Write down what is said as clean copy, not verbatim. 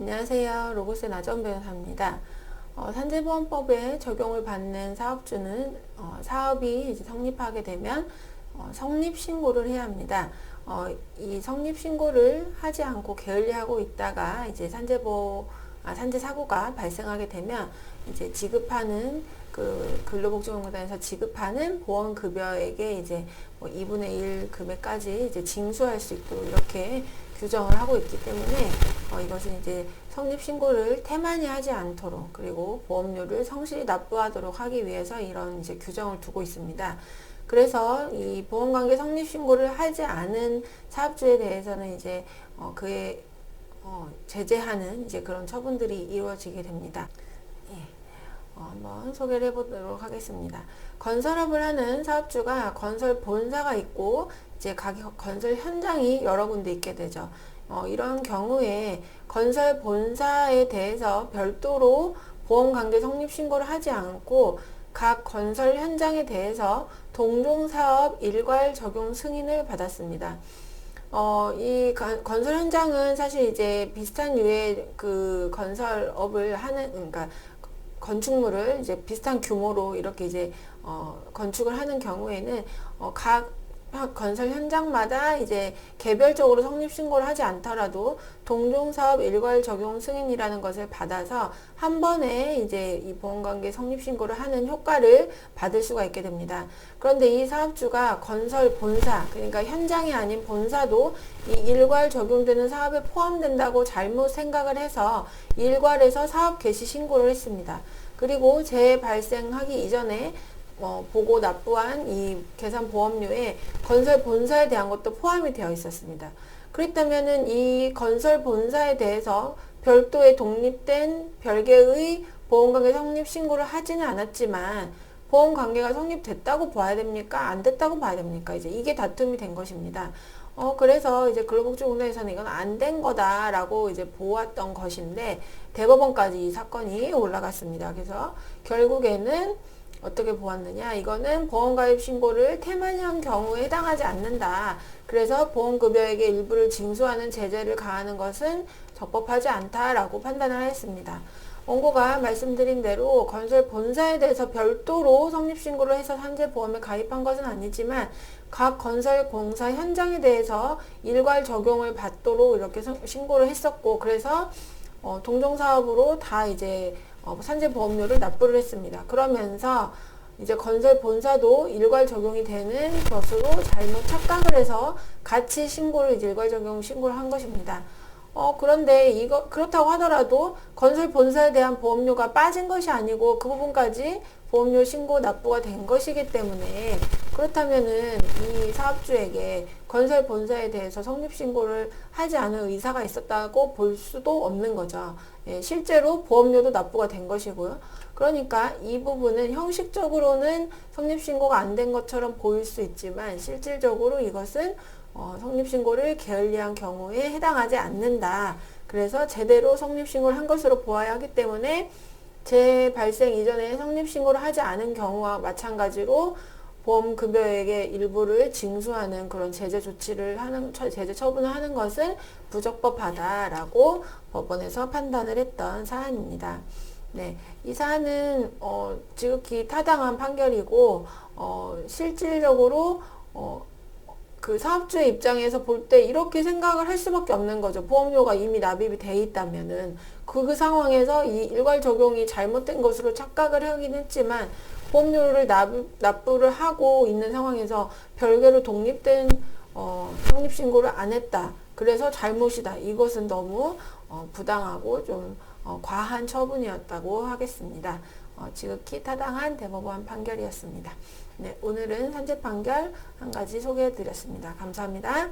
안녕하세요. 로고스의 나전 변호사입니다. 산재보험법에 적용을 받는 사업주는 사업이 이제 성립하게 되면 성립신고를 해야 합니다. 이 성립신고를 하지 않고 게을리하고 있다가 이제 산재 사고가 발생하게 되면 이제 지급하는 근로복지공단에서 지급하는 보험급여액의 이제 2분의 1 금액까지 이제 징수할 수 있도록 이렇게 규정을 하고 있기 때문에 이것은 이제 성립신고를 태만히 하지 않도록, 그리고 보험료를 성실히 납부하도록 하기 위해서 이런 이제 규정을 두고 있습니다. 그래서 이 보험관계 성립신고를 하지 않은 사업주에 대해서는 이제 그에 제재하는 이제 그런 처분들이 이루어지게 됩니다. 예. 한번 소개를 해보도록 하겠습니다. 건설업을 하는 사업주가 건설 본사가 있고 이제 건설 현장이 여러 군데 있게 되죠. 이런 경우에 건설 본사에 대해서 별도로 보험관계 성립신고를 하지 않고 각 건설 현장에 대해서 동종사업 일괄 적용 승인을 받았습니다. 이 건설 현장은 사실 이제 비슷한 류의 그 건설업을 하는, 그러니까 건축물을 이제 비슷한 규모로 이렇게 이제 건축을 하는 경우에는 각 건설 현장마다 이제 개별적으로 성립신고를 하지 않더라도 동종사업 일괄 적용 승인이라는 것을 받아서 한 번에 이제 이 보험관계 성립신고를 하는 효과를 받을 수가 있게 됩니다. 그런데 이 사업주가 건설 본사, 그러니까 현장이 아닌 본사도 이 일괄 적용되는 사업에 포함된다고 잘못 생각을 해서 일괄해서 사업 개시 신고를 했습니다. 그리고 재발생하기 이전에 보고 납부한 이 계산보험료에 건설 본사에 대한 것도 포함이 되어 있었습니다. 그렇다면은 이 건설 본사에 대해서 별도의 독립된 별개의 보험관계 성립 신고를 하지는 않았지만 보험관계가 성립됐다고 봐야 됩니까? 안 됐다고 봐야 됩니까? 이제 이게 다툼이 된 것입니다. 그래서 이제 근로복지공단에서는 이건 안 된 거다라고 이제 보았던 것인데 대법원까지 이 사건이 올라갔습니다. 그래서 결국에는 어떻게 보았느냐, 이거는 보험가입 신고를 태만히 한 경우에 해당하지 않는다. 그래서 보험급여액의 일부를 징수하는 제재를 가하는 것은 적법하지 않다라고 판단을 했습니다. 원고가 말씀드린 대로 건설 본사에 대해서 별도로 성립신고를 해서 산재보험에 가입한 것은 아니지만 각 건설 공사 현장에 대해서 일괄 적용을 받도록 이렇게 신고를 했었고, 그래서 동종사업으로 다 이제 산재보험료를 납부를 했습니다. 그러면서 이제 건설 본사도 일괄 적용이 되는 것으로 잘못 착각을 해서 같이 신고를 이제 일괄 적용 신고를 한 것입니다. 그런데 그렇다고 하더라도 건설 본사에 대한 보험료가 빠진 것이 아니고 그 부분까지 보험료 신고 납부가 된 것이기 때문에, 그렇다면은 이 사업주에게 건설 본사에 대해서 성립신고를 하지 않을 의사가 있었다고 볼 수도 없는 거죠. 예, 실제로 보험료도 납부가 된 것이고요. 그러니까 이 부분은 형식적으로는 성립신고가 안 된 것처럼 보일 수 있지만 실질적으로 이것은 성립신고를 게을리한 경우에 해당하지 않는다. 그래서 제대로 성립신고를 한 것으로 보아야 하기 때문에 재발생 이전에 성립신고를 하지 않은 경우와 마찬가지로 보험급여액의 일부를 징수하는 그런 제재 처분을 하는 것은 부적법하다라고 법원에서 판단을 했던 사안입니다. 네, 이 사안은 지극히 타당한 판결이고 실질적으로 그 사업주의 입장에서 볼 때 이렇게 생각을 할 수밖에 없는 거죠. 보험료가 이미 납입이 돼 있다면은 그 상황에서 이 일괄 적용이 잘못된 것으로 착각을 하긴 했지만 보험료를 납부를 하고 있는 상황에서 별개로 독립된 성립신고를 안 했다. 그래서 잘못이다. 이것은 너무 부당하고 좀 과한 처분이었다고 하겠습니다. 지극히 타당한 대법원 판결이었습니다. 네, 오늘은 산재 판결 한 가지 소개해 드렸습니다. 감사합니다.